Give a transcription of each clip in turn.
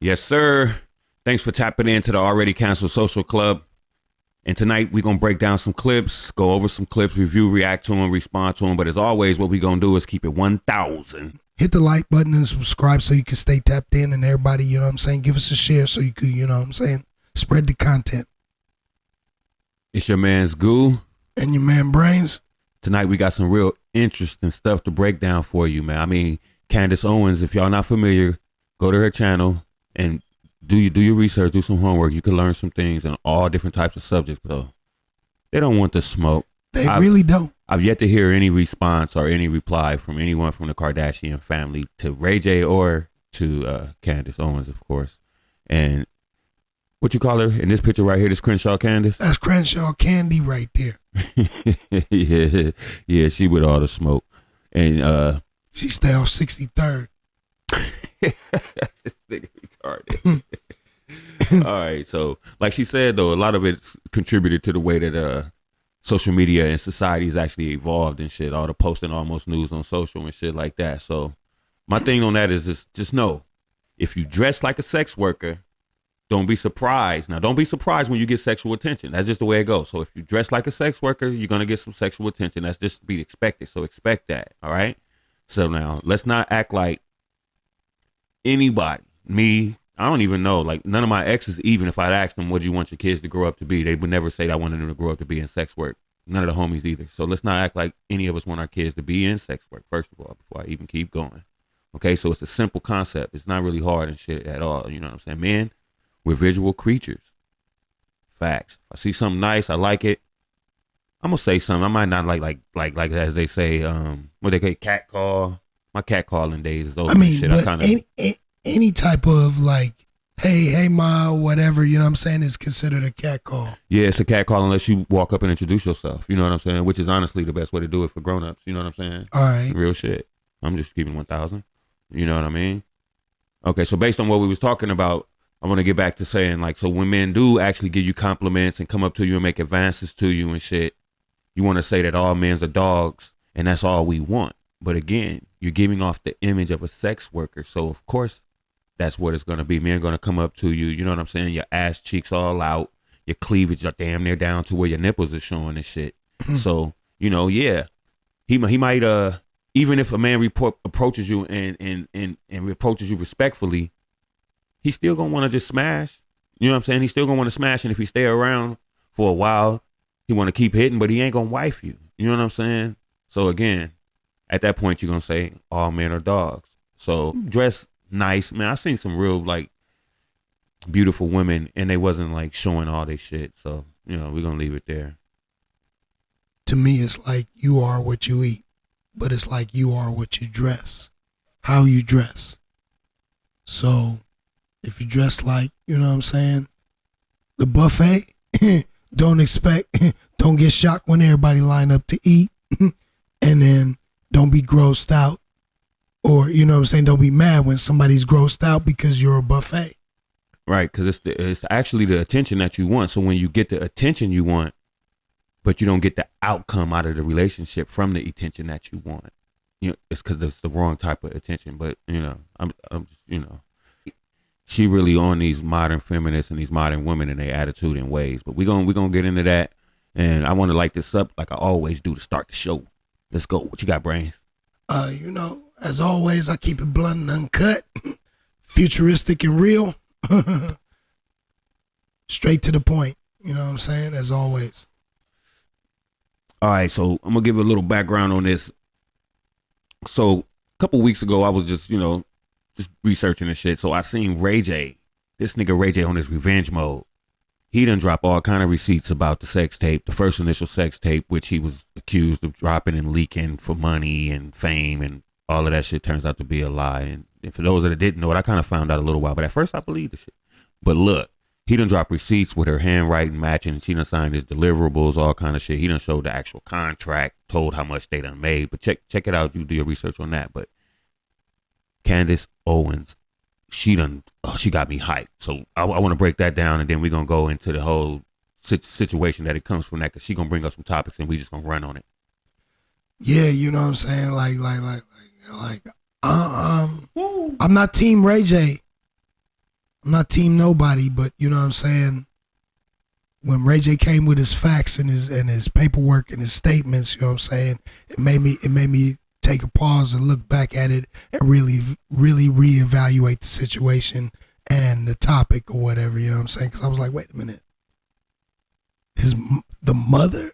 Yes, sir. Thanks for tapping into the Already Canceled Social Club. And tonight we're going to break down some clips, go over some clips, review, react to them, respond to them. But as always, what we're going to do is keep it 1,000. Hit the like button and subscribe so you can stay tapped in, and everybody, you know what I'm saying, give us a share so you could, you know what I'm saying, spread the content. It's your man's Goo. And your man Brains. Tonight we got some real interesting stuff to break down for you, man. I mean, Candace Owens, if y'all not familiar, go to her channel and do your research, do some homework. You can learn some things on all different types of subjects, though. They don't want the smoke. They really don't. I've yet to hear any response or any reply from anyone from the Kardashian family to Ray J or to Candace Owens, of course. And what you call her in this picture right here, this Crenshaw Candace? That's Crenshaw Candy right there. yeah, she with all the smoke. And she stay on 63rd. This nigga retarded. All right, so like she said though, a lot of it's contributed to the way that social media and society has actually evolved and shit. All the posting almost news on social and shit like that. So my thing on that is just know, if you dress like a sex worker, don't be surprised. Now, don't be surprised when you get sexual attention. That's just the way it goes. So if you dress like a sex worker, you're gonna get some sexual attention. That's just to be expected. So expect that. All right. So now let's not act like anybody, me, I don't even know, like none of my exes, even if I'd asked them, what do you want your kids to grow up to be? They would never say that I wanted them to grow up to be in sex work. None of the homies either. So let's not act like any of us want our kids to be in sex work, first of all, before I even keep going. Okay, so it's a simple concept. It's not really hard and shit at all. You know what I'm saying? Men, we're visual creatures. Facts. If I see something nice, I like it, I'm gonna say something. I might not like as they say, what they call cat call. My cat calling days is over. I mean, shit. but any type of like, hey ma, whatever, you know what I'm saying, is considered a cat call. Yeah, it's a cat call unless you walk up and introduce yourself. You know what I'm saying? Which is honestly the best way to do it for grown-ups. You know what I'm saying? All right. Real shit. I'm just keeping 1,000. You know what I mean? Okay, so based on what we was talking about, I want to get back to saying, like, so when men do actually give you compliments and come up to you and make advances to you and shit, you want to say that all men's are dogs and that's all we want. But again, you're giving off the image of a sex worker. So, of course, that's what it's going to be. Men going to come up to you, you know what I'm saying? Your ass cheeks all out, your cleavage are damn near down to where your nipples are showing and shit. So, you know, yeah, he might, even if a man approaches you and approaches you respectfully, he's still going to want to just smash. You know what I'm saying? He's still going to want to smash. And if he stay around for a while, he want to keep hitting, but he ain't going to wife you. You know what I'm saying? So again, at that point, you're going to say all men are dogs. So dress nice. Man, I seen some real like beautiful women and they wasn't like showing all this shit. So, you know, we're going to leave it there. To me, it's like you are what you eat, but it's like you are what you dress, how you dress. So if you dress like, you know what I'm saying, the buffet, don't get shocked when everybody line up to eat. And then don't be grossed out, or, you know what I'm saying, don't be mad when somebody's grossed out because you're a buffet. Right, because it's actually the attention that you want. So when you get the attention you want, but you don't get the outcome out of the relationship from the attention that you want, you know, it's because it's the wrong type of attention. But, you know, I'm just, you know, she really on these modern feminists and these modern women and their attitude and ways. But we're gonna get into that. And I want to light this up like I always do to start the show. Let's go. What you got, Brains? You know, as always, I keep it blunt and uncut, futuristic and real, straight to the point. You know what I'm saying? As always. All right, so I'm gonna give a little background on this. So a couple weeks ago, I was just researching and shit. So I seen Ray J, this nigga Ray J on his revenge mode. He done dropped all kind of receipts about the sex tape, the first initial sex tape, which he was accused of dropping and leaking for money and fame, and all of that shit turns out to be a lie. And for those that didn't know it, I kind of found out a little while, but at first I believed the shit. But look, he done dropped receipts with her handwriting matching. She done signed his deliverables, all kind of shit. He done showed the actual contract, told how much they done made. But check it out. You do your research on that. But Candace Owens, she got me hyped. So I want to break that down, and then we're going to go into the whole situation that it comes from that, because she going to bring up some topics and we just going to run on it. Yeah, you know what I'm saying? I'm not Team Ray J. I'm not team nobody, but you know what I'm saying? When Ray J came with his facts and his paperwork and his statements, you know what I'm saying? It made me take a pause and look back at it and really reevaluate the situation and the topic or whatever, you know what I'm saying? Because I was like, wait a minute. The mother?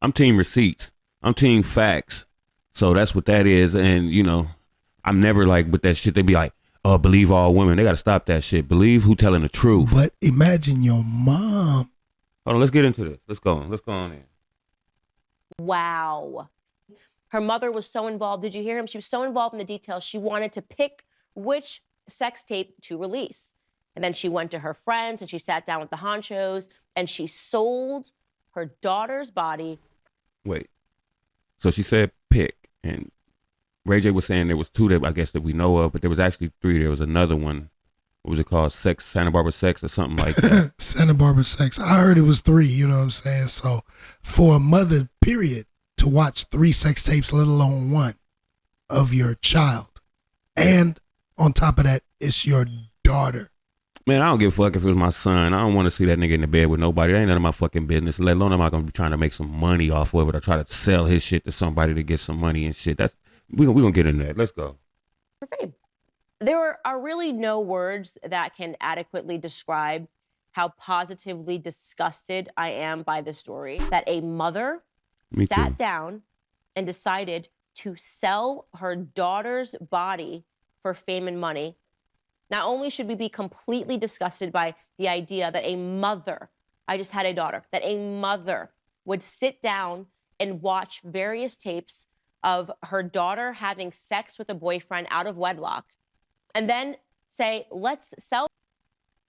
I'm team receipts. I'm team facts. So that's what that is. And, you know, I'm never like with that shit. They be like, oh, believe all women. They got to stop that shit. Believe who telling the truth. But imagine your mom. Hold on, let's get into this. Let's go on in. Wow. Her mother was so involved. Did you hear him? She was so involved in the details. She wanted to pick which sex tape to release. And then she went to her friends and she sat down with the honchos and she sold her daughter's body. Wait. So she said pick. And Ray J was saying there was two that I guess that we know of, but there was actually three. There was another one. What was it called? Santa Barbara Sex or something like that. Santa Barbara Sex. I heard it was 3, you know what I'm saying? So for a mother, period, to watch 3 sex tapes, let alone 1 of your child. And on top of that, it's your daughter. Man, I don't give a fuck if it was my son. I don't want to see that nigga in the bed with nobody. That ain't none of my fucking business. Let alone am I going to be trying to make some money off of it or try to sell his shit to somebody to get some money and shit. We gonna get into that. Let's go. For fame. There are really no words that can adequately describe how positively disgusted I am by this story. That a mother sat down and decided to sell her daughter's body for fame and money. Not only should we be completely disgusted by the idea that a mother, I just had a daughter, that a mother would sit down and watch various tapes of her daughter having sex with a boyfriend out of wedlock, and then say, let's sell.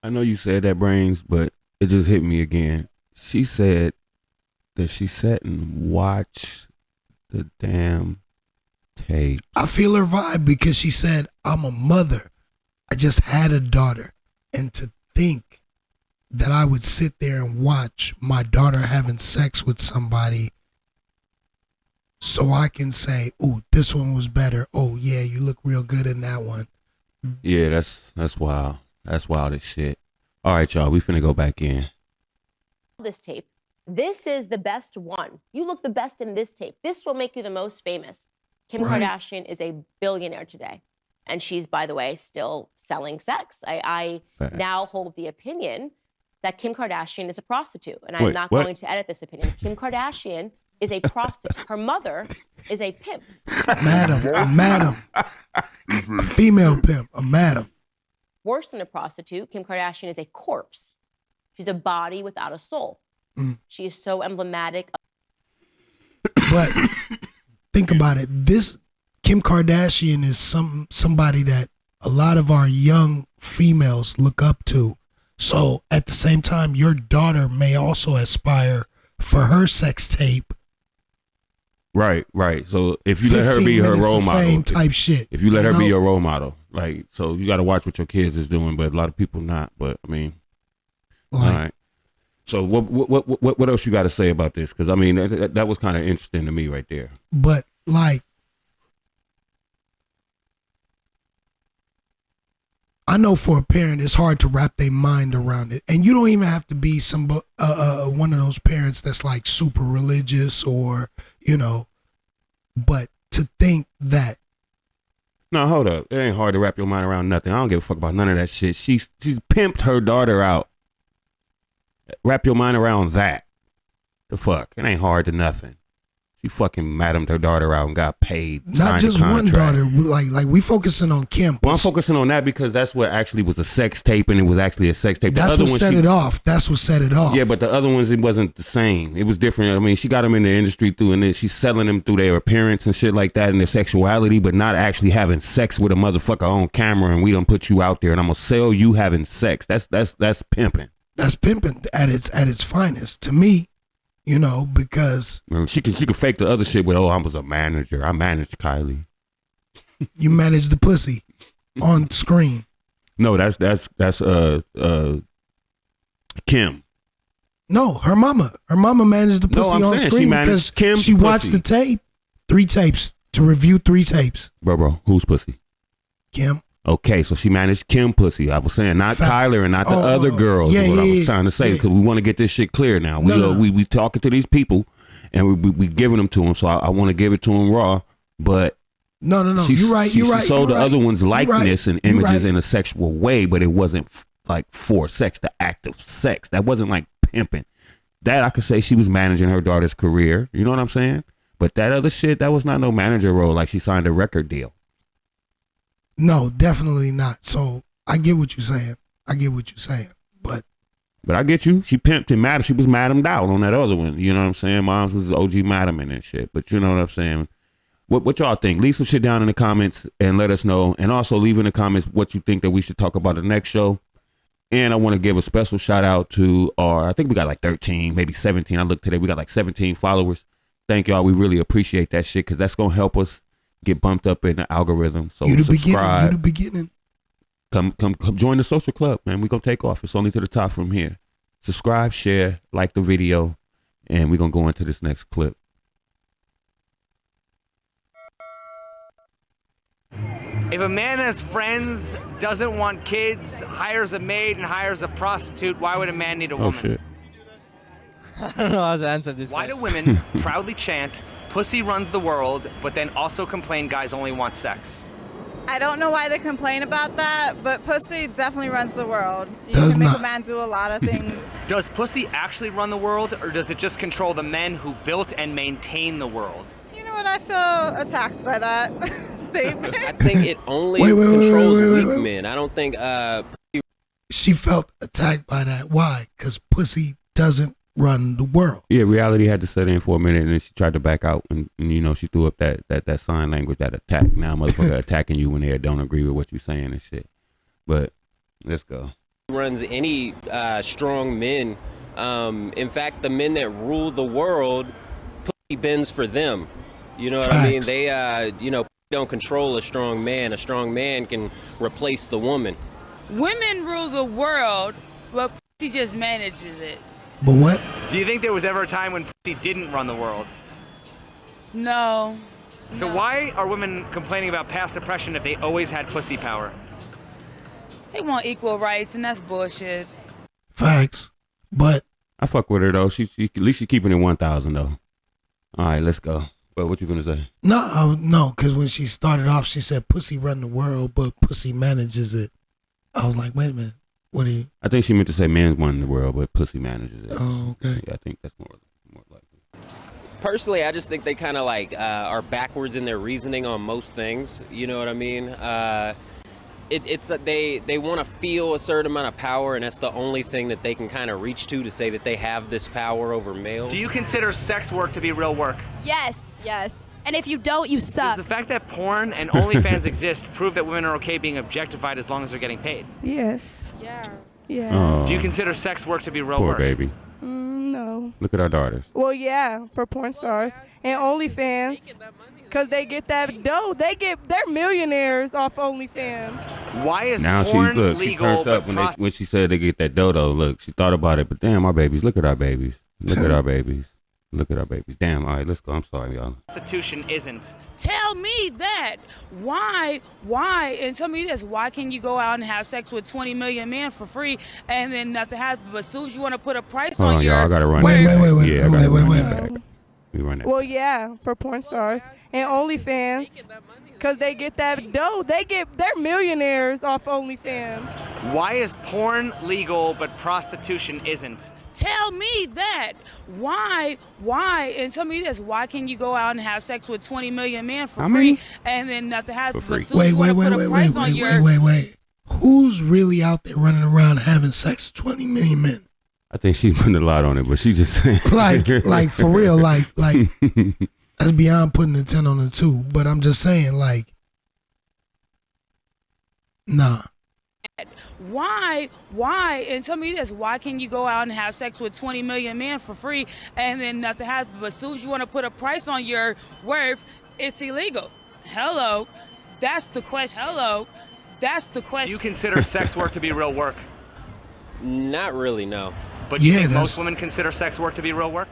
I know you said that, Brains, but it just hit me again. She said that she sat and watched the damn tape. I feel her vibe because she said, I'm a mother. I just had a daughter. And to think that I would sit there and watch my daughter having sex with somebody so I can say, oh, this one was better. Oh, yeah, you look real good in that one. Yeah, that's wild. That's wild as shit. All right, y'all, we finna go back in. This tape. This is the best one. You look the best in this tape. This will make you the most famous. Kim Kardashian is a billionaire today. And she's, by the way, still selling sex. I now hold the opinion that Kim Kardashian is a prostitute. And I'm not going to edit this opinion. Kim Kardashian is a prostitute. Her mother is a pimp. Madam. A female pimp, a madam. Worse than a prostitute, Kim Kardashian is a corpse. She's a body without a soul. She is so emblematic. But think about it. This Kim Kardashian is somebody that a lot of our young females look up to. So at the same time, your daughter may also aspire for her sex tape. Right. So if you let her be her role model, type shit. If you let her be your role model, like, so you got to watch what your kids is doing, but a lot of people not. But I mean, all right. So what else you got to say about this? Because I mean, that was kind of interesting to me right there. But like, I know for a parent, it's hard to wrap their mind around it, and you don't even have to be one of those parents that's like super religious or but to think that. No, hold up. It ain't hard to wrap your mind around nothing. I don't give a fuck about none of that shit. She's pimped her daughter out. Wrap your mind around that. The fuck? It ain't hard to nothing. She fucking madamed her daughter out and got paid. Not just one daughter. Like we focusing on Kim. Well, I'm focusing on that because that's what actually was a sex tape, and it was actually a sex tape. That's what set it off. That's what set it off. Yeah, but the other ones, it wasn't the same. It was different. I mean, she got them in the industry through, and then she's selling them through their appearance and shit like that, and their sexuality, but not actually having sex with a motherfucker on camera. And we done put you out there, and I'm gonna sell you having sex. That's pimping. That's pimping at its finest to me. Because she could fake the other shit with, I was a manager. I managed Kylie. You managed the pussy on screen. No, that's Kim. No, her mama. Her mama managed the pussy on screen because she watched the tape. 3 tapes to review 3 tapes. Bro, whose pussy? Kim. Okay, so she managed Kim pussy. I was saying not Kyler and not the other girls. Is what I was trying to say, because we want to get this shit clear now. We talking to these people, and we giving them to them. So I want to give it to them raw, but no. You're right. She sold the other one's likeness and images in a sexual way, but it wasn't like for sex, the act of sex. That wasn't like pimping. That I could say she was managing her daughter's career. You know what I'm saying? But that other shit, that was not no manager role. Like she signed a record deal. No, definitely not. So I get what you're saying. But I get you. She pimped and she was madamed out on that other one. You know what I'm saying? Mom's was OG madaming and shit. But you know what I'm saying? What y'all think? Leave some shit down in the comments and let us know. And also leave in the comments what you think that we should talk about the next show. And I want to give a special shout out to I think we got like 13, maybe 17. I looked today. We got like 17 followers. Thank y'all. We really appreciate that shit, because that's going to help us get bumped up in the algorithm. So subscribe. You the beginning. Come join the social club, man. We're going to take off. It's only to the top from here. Subscribe, share, like the video, and we're going to go into this next clip. If a man has friends, doesn't want kids, hires a maid and hires a prostitute, why would a man need a woman? Oh, shit. I don't know how to answer this. Why do women proudly chant, "Pussy runs the world," but then also complain guys only want sex? I don't know why they complain about that, but pussy definitely runs the world. You Does can make not. a man do a lot of things. Does pussy actually run the world, or does it just control the men who built and maintain the world? You know what? I feel attacked by that statement. I think it only controls weak men. I don't think She felt attacked by that. Why? Because pussy doesn't run the world. Yeah, reality had to set in for a minute, and then she tried to back out, and you know, she threw up that sign language, that attack. Now motherfucker attacking you when they don't agree with what you're saying and shit. But let's go. runs any strong men. In fact, the men that rule the world, pussy bends for them. You know what I mean? They, don't control a strong man. A strong man can replace the woman. Women rule the world, but pussy just manages it. But what? Do you think there was ever a time when pussy didn't run the world? No. So why are women complaining about past oppression if they always had pussy power? They want equal rights, and that's bullshit. Facts. But I fuck with her though. She at least she keeping it 1,000 though. All right, let's go. But what you gonna say? No, because when she started off, she said pussy run the world, but pussy manages it. I was like, wait a minute. What do you? I think she meant to say men run the world, but pussy manages it. Oh, okay. Yeah, I think that's more likely. Personally, I just think they kind of like are backwards in their reasoning on most things. You know what I mean? They want to feel a certain amount of power, and that's the only thing that they can kind of reach to say that they have this power over males. Do you consider sex work to be real work? Yes. Yes. And if you don't, you suck. Does the fact that porn and OnlyFans exist prove that women are okay being objectified as long as they're getting paid? Yes. Yeah. Yeah. Oh, Do you consider sex work to be real poor work? baby. No. Look at our daughters. Well, yeah, for porn stars and OnlyFans, because they get that dough. They're millionaires off OnlyFans. Why is Now porn she legal? turned up when she said they get that dodo. Look, she thought about it, but damn, our babies. Look at our babies. Look at our babies. Look at our babies. Damn. All right, let's go. I'm sorry, y'all. Prostitution isn't. Tell me that. Why? And tell me this. Why can you go out and have sex with 20 million men for free and then nothing happens? But as soon as you want to put a price Hold on on, your... y'all. I gotta run. Wait. Yeah, I gotta Wait. run that back. We run that. Well, yeah, for porn stars and OnlyFans, because they get that dough. They're millionaires off OnlyFans. Why is porn legal but prostitution isn't? Tell me that. Why? And tell me this. Why can you go out and have sex with 20 million men for free and then nothing happens? For free. But as soon as you wanna put a price on your... Wait. Who's really out there running around having sex with 20 million men? I think she's putting a lot on it, but she just saying. Like for real, like that's beyond putting the 10 on the 2. But I'm just saying, like, nah. Why? And tell me this. Why can you go out and have sex with 20 million men for free and then nothing happens? But as soon as you want to put a price on your worth, it's illegal. Hello. That's the question. Do you consider sex work to be real work? Not really, no. But you Yeah, think that's- most women consider sex work to be real work?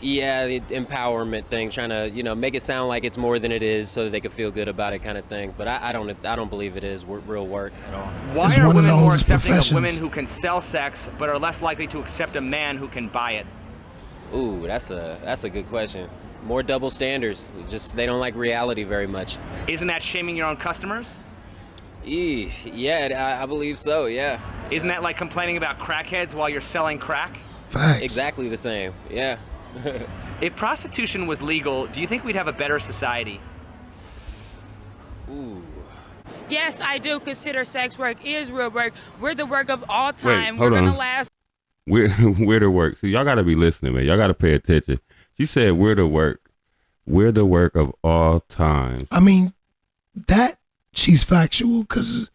Yeah, the empowerment thing, trying to, you know, make it sound like it's more than it is so that they can feel good about it kind of thing. But I don't believe it is real work at all. Why It's are one of women the more oldest accepting of professions. women who can sell sex but are less likely to accept a man who can buy it? Ooh, that's a good question. More double standards. Just they don't like reality very much. Isn't that shaming your own customers? Yeah, I believe so, yeah. Isn't that like complaining about crackheads while you're selling crack? Facts. Exactly the same, yeah. If prostitution was legal, do you think we'd have a better society? Ooh. Yes, I do consider sex work is real work. We're the work of all time. hold We're gonna on. last. We're the work. See, y'all got to be listening, man. Y'all got to pay attention. She said, "We're the work. We're the work of all times." I mean, that she's factual because.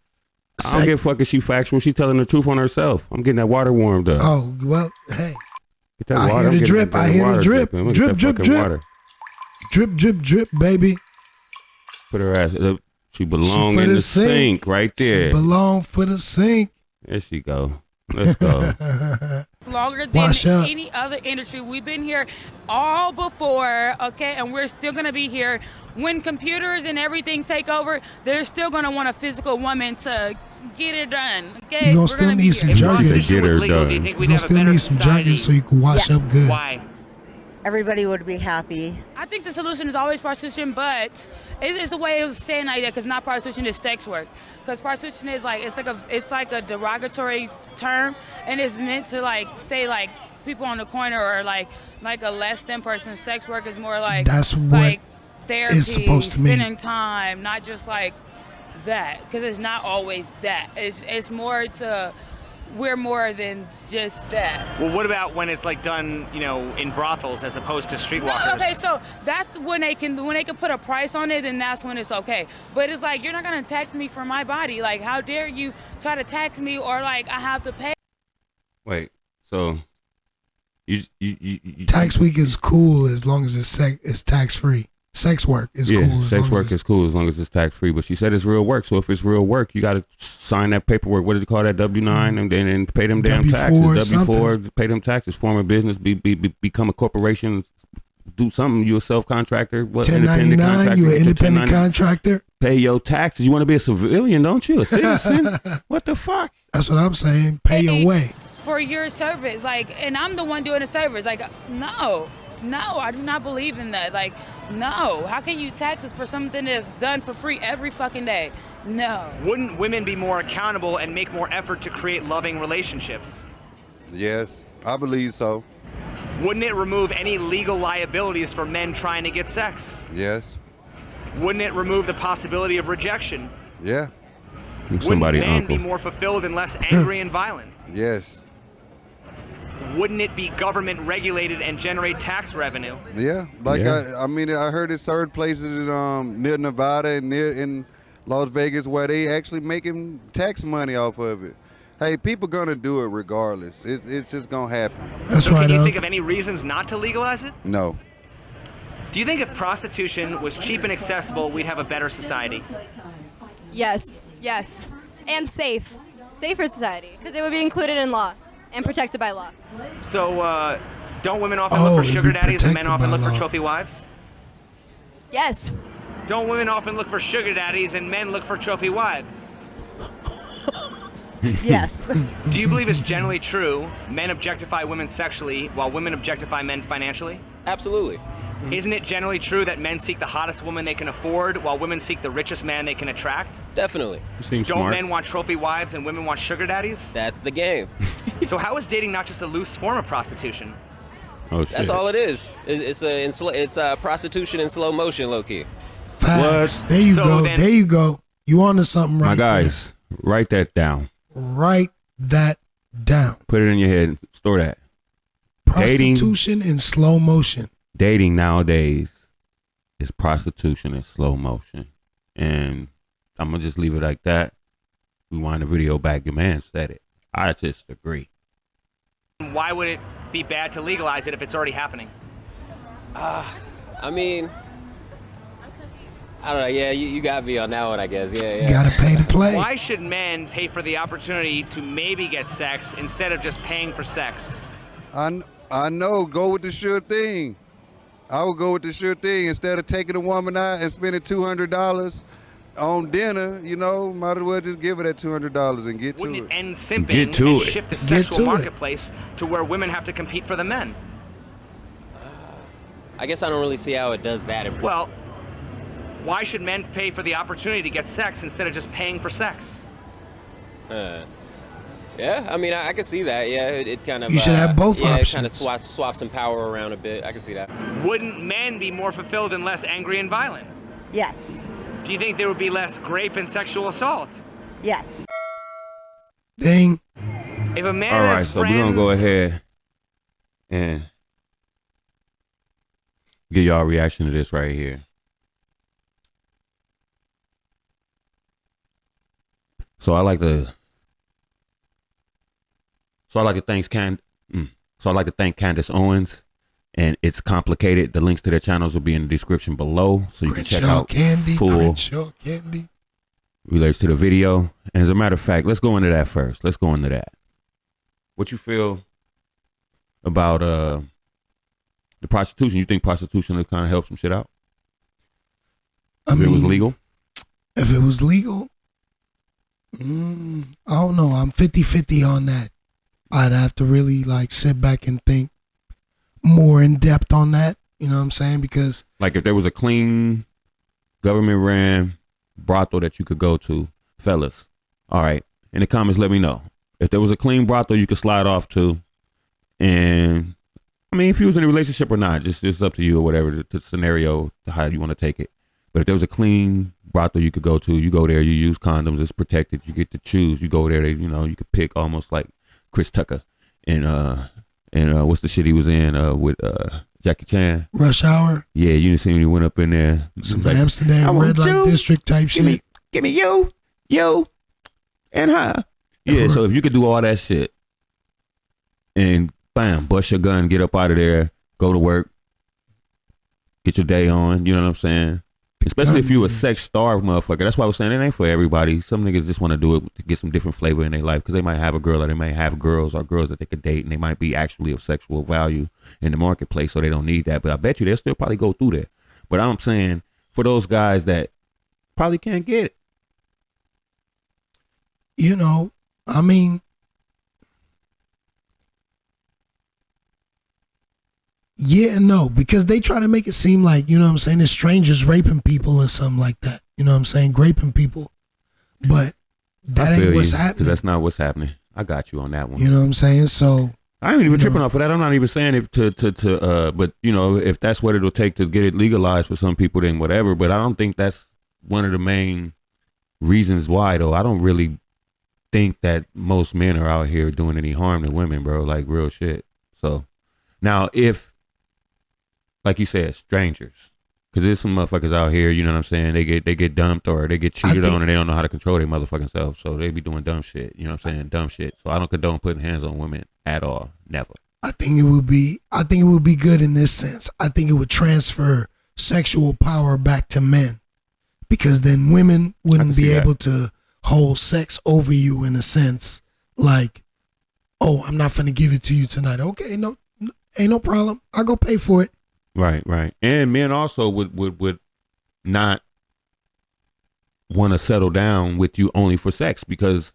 I don't give a fuck if she factual. She telling the truth on herself. I'm getting that water warmed up. Oh well, hey. Get that I water. hear I'm the getting drip. that I hear the water drip. dripping. Look at Drip, that drip, fucking drip. water. Drip, drip, drip, baby. Put her ass. She belong for in the the sink right there. She belong for the sink. There she go. Let's go. Longer than Wash up. any other industry. We've been here all before, okay, and we're still gonna be here. When computers and everything take over, they're still gonna want a physical woman to get it done. Okay, You gonna We're still be need some here. jargon. She said, get her legal, do done. you think You we'd gonna have a still better need some society? jargon so you can wash up good. Why? Everybody would be happy. I think the solution is always prostitution, but it's a way of saying like that because not prostitution is sex work. Because prostitution is like it's like a derogatory term, and it's meant to like say like people on the corner or like a less than person. Sex work is more like That's what like therapy, it's supposed to mean. spending time, not just like that. Because it's not always that. It's more to. We're more than just that. Well, what about when it's like done, you know, in brothels as opposed to streetwalkers? No, okay, so that's when they can put a price on it, then that's when it's okay. But it's like you're not gonna tax me for my body. Like, how dare you try to tax me or like I have to pay? Wait. So you Tax week is cool as long as it's tax free. Sex work is cool. As sex long work as is cool as long as it's tax free. But she said it's real work. So if it's real work, you got to sign that paperwork. What did you call that? W-9 and then pay them damn W-4 taxes. W-4, pay them taxes. Form a business. Become a corporation. Do something. You a self contractor. What? 1099. You an independent contractor. Pay your taxes. You want to be a civilian, don't you? A citizen? What the fuck? That's what I'm saying. Pay your way. For your service, like, and I'm the one doing the service. Like, no, I do not believe in that. Like, no, how can you tax us for something that's done for free every fucking day? No. Wouldn't women be more accountable and make more effort to create loving relationships? Yes, I believe so. Wouldn't it remove any legal liabilities for men trying to get sex? Yes. Wouldn't it remove the possibility of rejection? Yeah. Wouldn't men be more fulfilled and less angry and violent? Yes. Wouldn't it be government regulated and generate tax revenue? Yeah. Like I mean, I heard it's certain places near Nevada and near in Las Vegas where they actually making tax money off of it. Hey, people gonna do it regardless. It's just gonna happen. That's so right. Can you think of any reasons not to legalize it? No. Do you think if prostitution was cheap and accessible, we'd have a better society? Yes. Yes. And safe. Safer society. Because it would be included in law and protected by law. So, don't women often look for sugar daddies and men often look for trophy wives? Yes. Don't women often look for sugar daddies and men look for trophy wives? Yes. Do you believe it's generally true men objectify women sexually while women objectify men financially? Absolutely. Isn't it generally true that men seek the hottest woman they can afford while women seek the richest man they can attract? Definitely. You seem Don't smart. men want trophy wives and women want sugar daddies? That's the game. So how is dating not just a loose form of prostitution? Oh shit. That's all it is. It's prostitution in slow motion, low key. Facts. There you go. There you go. You onto something right My guys, write that down. Write that down. Put it in your head. Store that. Prostitution in slow motion. Dating nowadays is prostitution in slow motion. And I'm going to just leave it like that. Rewind the video back. Your man said it. I just agree. Why would it be bad to legalize it if it's already happening? I mean, I don't know. Yeah, you got me on that one, I guess. Yeah. You gotta pay to play. Why should men pay for the opportunity to maybe get sex instead of just paying for sex? I know. Go with the sure thing. I would go with the sure thing instead of taking a woman out and spending $200 on dinner. You know, might as well just give her that $200 and get Wouldn't to it it. end simping Get to and it. shift the Get sexual to it. marketplace to where women have to compete for the men? I guess I don't really see how it does that. Well, why should men pay for the opportunity to get sex instead of just paying for sex? Yeah, I mean, I can see that. Yeah, it kind of. You should have both yeah, options. it kind of swaps some power around a bit. I can see that. Wouldn't men be more fulfilled and less angry and violent? Yes. Do you think there would be less rape and sexual assault? Yes. Ding. If a man All right, has so we're friends, gonna go ahead and get y'all a reaction to this right here. So I like to thank Candace Owens, and It's Complicated. The links to their channels will be in the description below, so you can check out Crenshaw Candy. relates to the video. And as a matter of fact, let's go into that first. Let's go into that. What you feel about the prostitution? You think prostitution would kind of help some shit out? If it was legal? If it was legal, I don't know. I'm 50-50 on that. I'd have to really like sit back and think more in depth on that. You know what I'm saying? Because Like if there was a clean government ran brothel that you could go to, fellas. All right. In the comments, let me know. If there was a clean brothel you could slide off to, and I mean, if you was in a relationship or not, just up to you or whatever the scenario, how you want to take it. But if there was a clean brothel you could go to, you go there, you use condoms, it's protected, you get to choose. You go there, you know, you could pick almost like Chris Tucker and what's the shit he was in with Jackie Chan? Rush Hour. Yeah, you didn't see when he went up in there. Some like, Amsterdam red light district type shit. Give me you, and her. Yeah, so if you could do all that shit and bam, bust your gun, get up out of there, go to work, get your day on, you know what I'm saying? Especially if you a sex starved motherfucker. That's why I was saying it ain't for everybody. Some niggas just want to do it to get some different flavor in their life because they might have a girl or they might have girls or girls that they could date and they might be actually of sexual value in the marketplace, so they don't need that. But I bet you they'll still probably go through that. But I'm saying for those guys that probably can't get it. You know, I mean, yeah and no, because they try to make it seem like, you know what I'm saying, there's strangers raping people or something like that. You know what I'm saying? Graping people. But that ain't what's happening. Because that's not what's happening. I got you on that one. You know what I'm saying? So I ain't even tripping off of that. I'm not even saying it but you know, if that's what it'll take to get it legalized for some people, then whatever. But I don't think that's one of the main reasons why, though. I don't really think that most men are out here doing any harm to women, bro. Like real shit. So now if, like you said, strangers, because there's some motherfuckers out here, you know what I'm saying? They get dumped or they get cheated on and they don't know how to control their motherfucking self. So they be doing dumb shit. You know what I'm saying? Dumb shit. So I don't condone putting hands on women at all. Never. I think it would be good in this sense. I think it would transfer sexual power back to men, because then women wouldn't be able to hold sex over you in a sense like, oh, I'm not finna give it to you tonight. Okay, no, ain't no problem. I'll go pay for it. Right. And men also would not want to settle down with you only for sex, because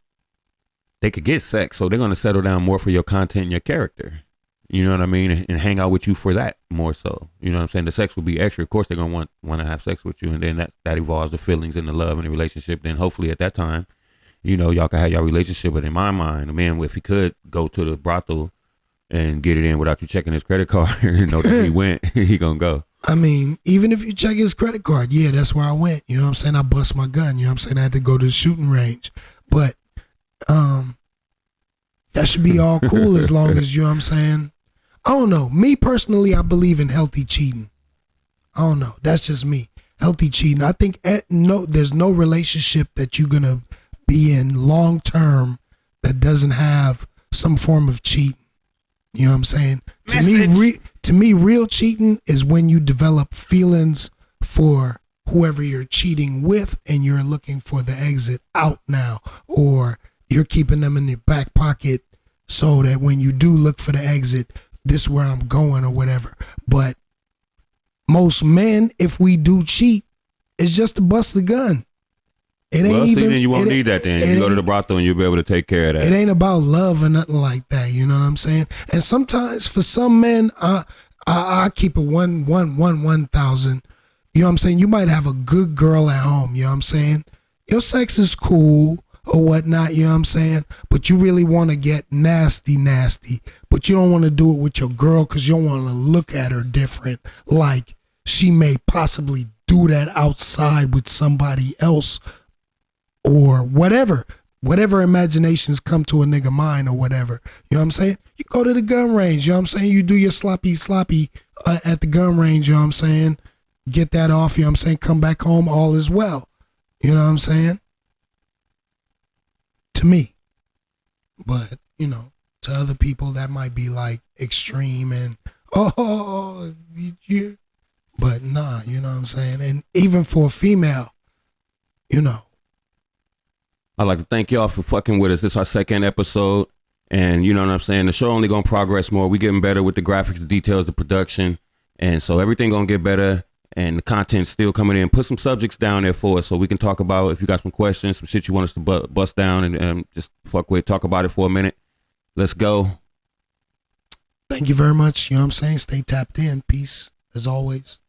they could get sex. So they're going to settle down more for your content and your character. You know what I mean? And hang out with you for that more so. You know what I'm saying? The sex will be extra. Of course, they're going to want to have sex with you. And then that evolves the feelings and the love and the relationship. Then hopefully at that time, you know, y'all can have your relationship. But in my mind, a man, if he could go to the brothel and get it in without you checking his credit card and know that he went, he gonna go. I mean, even if you check his credit card, yeah, that's where I went. You know what I'm saying? I bust my gun. You know what I'm saying? I had to go to the shooting range. But that should be all cool as long as, you know what I'm saying? I don't know. Me personally, I believe in healthy cheating. I don't know. That's just me. Healthy cheating. I think there's no relationship that you're gonna be in long term that doesn't have some form of cheating. You know what I'm saying? To me, real cheating is when you develop feelings for whoever you're cheating with and you're looking for the exit out now, or you're keeping them in your back pocket so that when you do look for the exit, this where I'm going or whatever. But most men, if we do cheat, it's just to bust the gun. It ain't well, even. Then you won't need that. Then you go to the brothel and you'll be able to take care of that. It ain't about love or nothing like that. You know what I'm saying? And sometimes for some men, I keep it 1,000. You know what I'm saying? You might have a good girl at home. You know what I'm saying? Your sex is cool or whatnot. You know what I'm saying? But you really want to get nasty. But you don't want to do it with your girl because you don't want to look at her different. Like she may possibly do that outside with somebody else. Or whatever imaginations come to a nigga mind or whatever. You know what I'm saying? You go to the gun range, you know what I'm saying? You do your sloppy at the gun range, you know what I'm saying? Get that off, you know what I'm saying? Come back home, all is well. You know what I'm saying? To me. But, you know, to other people that might be like extreme and, yeah. But nah, you know what I'm saying? And even for a female, you know, I'd like to thank y'all for fucking with us. This is our second episode. And you know what I'm saying? The show only going to progress more. We getting better with the graphics, the details, the production. And so everything going to get better. And the content's still coming in. Put some subjects down there for us so we can talk about if you got some questions, some shit you want us to bust down and just fuck with. Talk about it for a minute. Let's go. Thank you very much. You know what I'm saying? Stay tapped in. Peace as always.